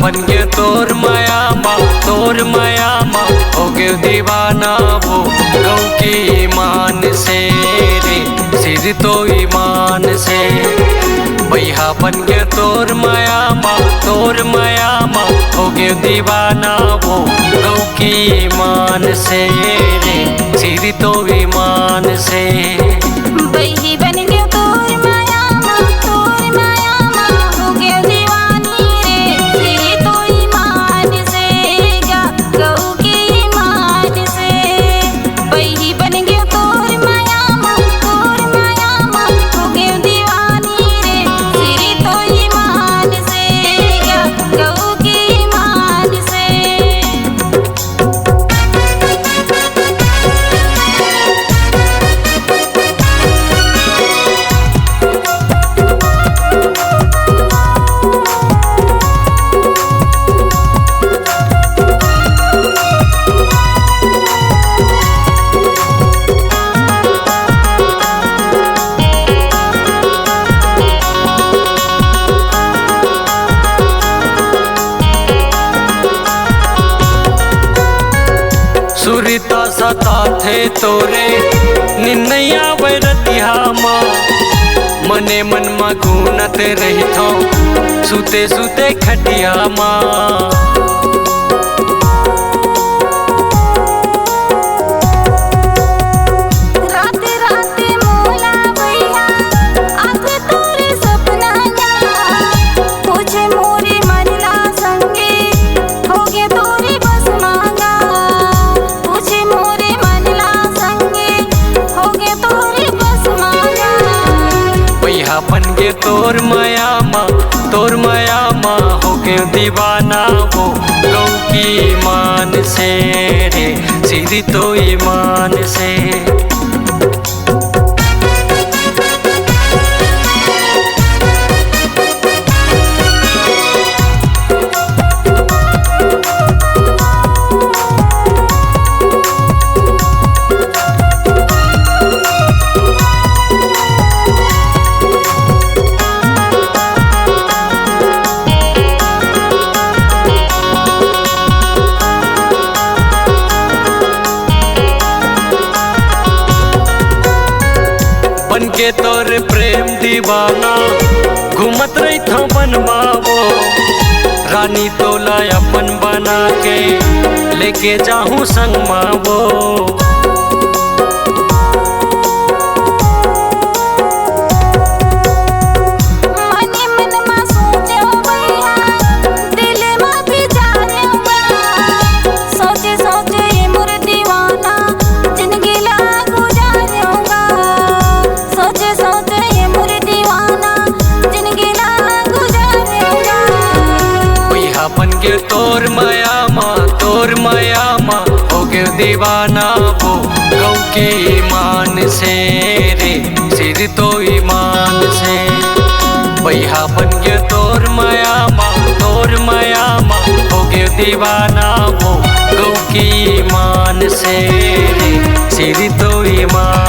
बन गए तोर माया माँ हो गए दीवाना वो गौ की ईमान से रे सिर तो ईमान से। भैया बन गए तोर माया माँ हो गए दीवाना वो गौ की ईमान से रे सिर तो ईमान से। बही बन गए तोर माया माँ हो गए दीवानी रे सिर तो ईमान से गौ की ईमान से। बही बन गए तोर माया माँ हो गए दीवानी रे सिर तो ईमान से गौ की ईमान से। सुरता सता थे तोरे निन्नैया वैरतिया माँ मने मन मा गुनत रही थो सुते सुते खटिया माँ। बन गए तोर माया माँ हो गए दीवाना वो गौ की ईमान से रे सीधी तो ईमान से। बन के तोर प्रेम दीवाना घूमत रही था बनवा वो रानी तोला अपन बना के लेके जाऊं संग माँ वो। बन गए तोर माया माँ हो गए दीवाना वो गौ की ईमान से रे सिर तो ईमान से। भैया बन गए तोर माया माँ हो गए दीवाना वो गौ की ईमान से रे सिर तो ईमान।